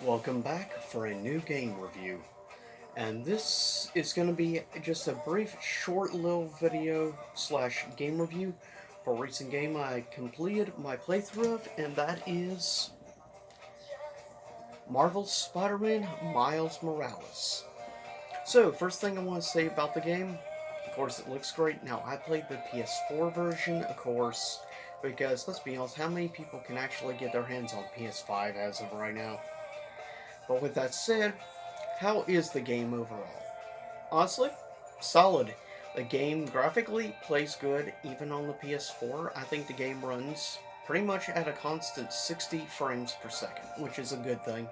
Welcome back for a new game review. And this is going to be just a brief, short little video slash game review for a recent game I completed my playthrough of, and that is Marvel's Spider-Man Miles Morales. So, first thing I want to say about the game, of course, it looks great. Now, I played the PS4 version, of course, because let's be honest, how many people can actually get their hands on PS5 as of right now? But with that said, how is the game overall? Honestly, solid. The game graphically plays good even on the PS4. I think the game runs pretty much at a constant 60 frames per second, which is a good thing.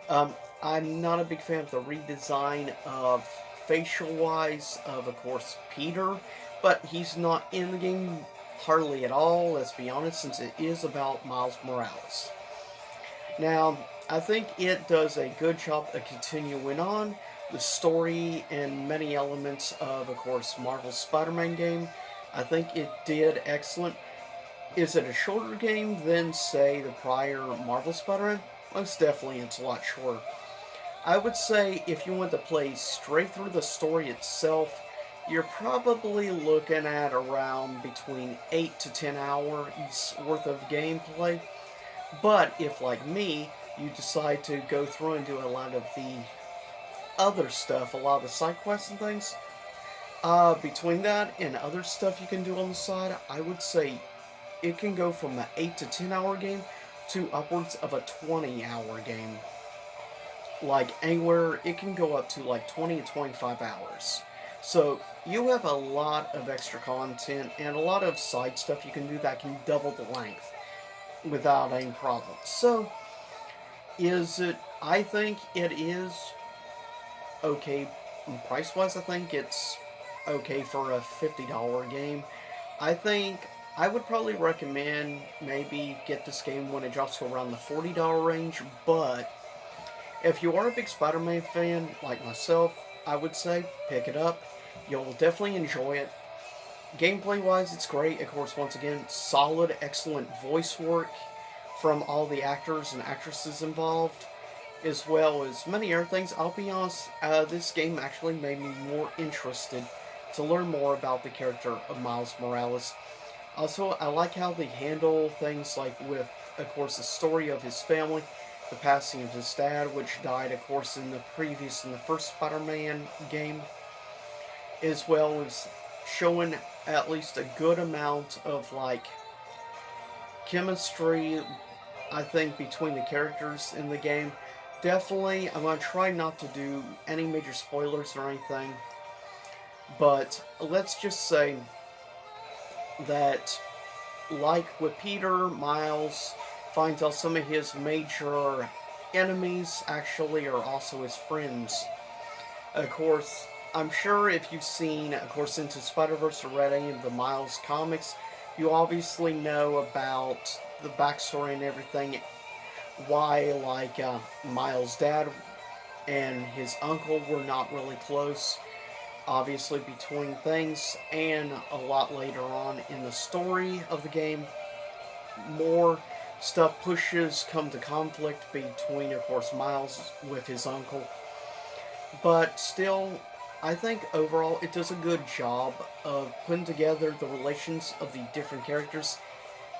Um, I'm not a big fan of the redesign of facial wise of course, Peter, but he's not in the game hardly at all, let's be honest, since it is about Miles Morales. Now, I think it does a good job of continuing on the story and many elements of course, Marvel's Spider-Man game. I think it did excellent. Is it a shorter game than, say, the prior Marvel Spider-Man? Most definitely, it's a lot shorter. I would say if you want to play straight through the story itself, you're probably looking at around between 8 to 10 hours worth of gameplay. But if, like me, you decide to go through and do a lot of the other stuff, a lot of the side quests and things, between that and other stuff you can do on the side, I would say it can go from an 8 to 10 hour game to upwards of a 20-hour game. Like anywhere, it can go up to like 20 to 25 hours. So you have a lot of extra content and a lot of side stuff you can do that can double the length without any problem. So is it? I think it is okay price wise. I think it's okay for a $50 game. I think I would probably recommend maybe get this game when it drops to around the $40 range. But if you are a big Spider-Man fan like myself, I would say pick it up. You'll definitely enjoy it. Gameplay wise, it's great. Of course, once again, solid, excellent voice work from all the actors and actresses involved, as well as many other things. I'll be honest, this game actually made me more interested to learn more about the character of Miles Morales. Also, I like how they handle things like with, of course, the story of his family, the passing of his dad, which died, of course, in the first Spider-Man game, as well as showing at least a good amount of like chemistry, I think, between the characters in the game. Definitely, I'm gonna try not to do any major spoilers or anything, but let's just say that, like with Peter, Miles finds out some of his major enemies actually are also his friends. Of course, I'm sure if you've seen, of course, Into Spider-Verse or read any of the Miles comics, you obviously know about the backstory and everything. Why, like, Miles' dad and his uncle were not really close, obviously, between things, and a lot later on in the story of the game, more stuff pushes come to conflict between, of course, Miles with his uncle. But still, I think overall it does a good job of putting together the relations of the different characters.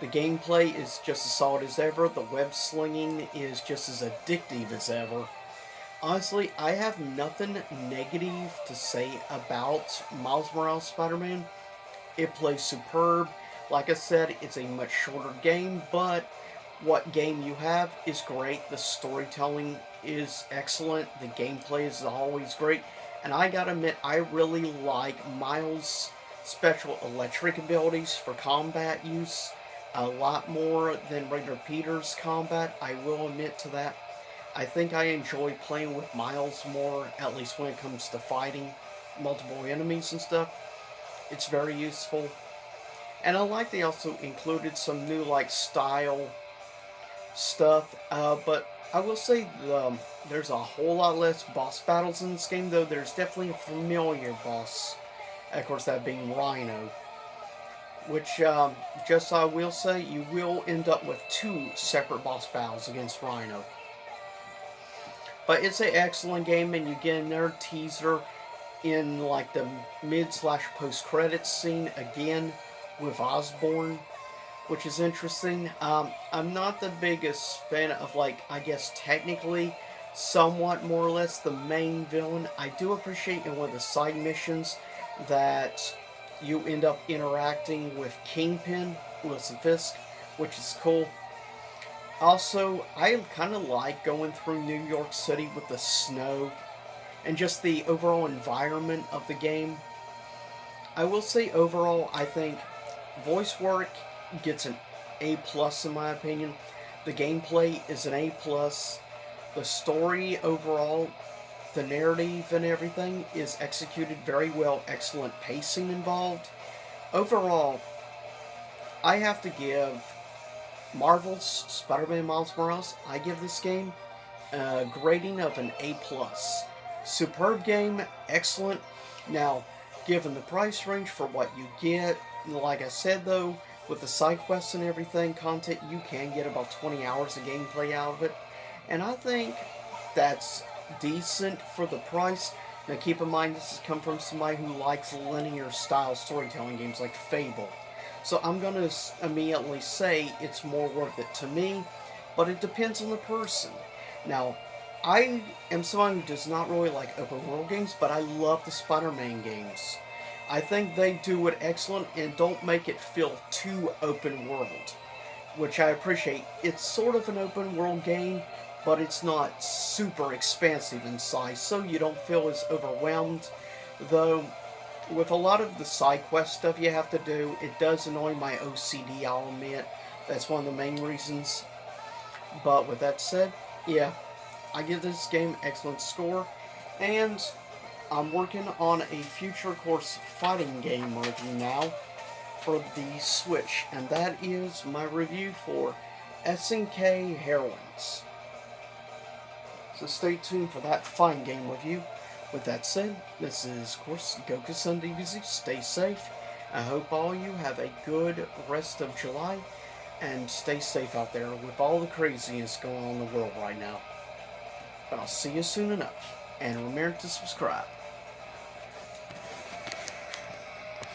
The gameplay is just as solid as ever. The web slinging is just as addictive as ever. Honestly, I have nothing negative to say about Miles Morales Spider-Man. It plays superb. Like I said, it's a much shorter game, but what game you have is great. The storytelling is excellent. The gameplay is always great. And I gotta admit, I really like Miles' special electric abilities for combat use a lot more than regular Peter's combat. I will admit to that. I think I enjoy playing with Miles more, at least when it comes to fighting multiple enemies and stuff. It's very useful. And I like they also included some new like style stuff. But I will say there's a whole lot less boss battles in this game, though there's definitely a familiar boss. Of course, that being Rhino. Which, just I will say, you will end up with two separate boss battles against Rhino. But it's an excellent game, and you get another teaser in like the mid/post credits scene again with Osborn, which is interesting. I'm not the biggest fan of, like, I guess technically, somewhat more or less the main villain. I do appreciate in one of the side missions that you end up interacting with Kingpin, Wilson Fisk, which is cool. Also, I kind of like going through New York City with the snow and just the overall environment of the game. I will say overall, I think voice work gets an A plus in my opinion. The gameplay is an A plus. The story overall, the narrative and everything is executed very well. Excellent pacing involved. Overall, I have to give Marvel's Spider-Man Miles Morales. I give this game a grading of an A plus. Superb game, excellent. Now, given the price range for what you get, like I said though, with the side quests and everything, content, you can get about 20 hours of gameplay out of it. And I think that's decent for the price. Now keep in mind this has come from somebody who likes linear style storytelling games like Fable. So I'm going to immediately say it's more worth it to me, but it depends on the person. Now, I am someone who does not really like open world games, but I love the Spider-Man games. I think they do it excellent and don't make it feel too open world, which I appreciate. It's sort of an open world game, but it's not super expansive in size, so you don't feel as overwhelmed. Though, with a lot of the side quest stuff you have to do, it does annoy my OCD, I'll admit. That's one of the main reasons. But with that said, yeah, I give this game excellent score, and I'm working on a future course fighting game review now for the Switch, and that is my review for SNK Heroines. So stay tuned for that fine game review. With that said, this is, of course, Goku Sun DBZ. Stay safe. I hope all you have a good rest of July, and stay safe out there with all the craziness going on in the world right now. But I'll see you soon enough, and remember to subscribe.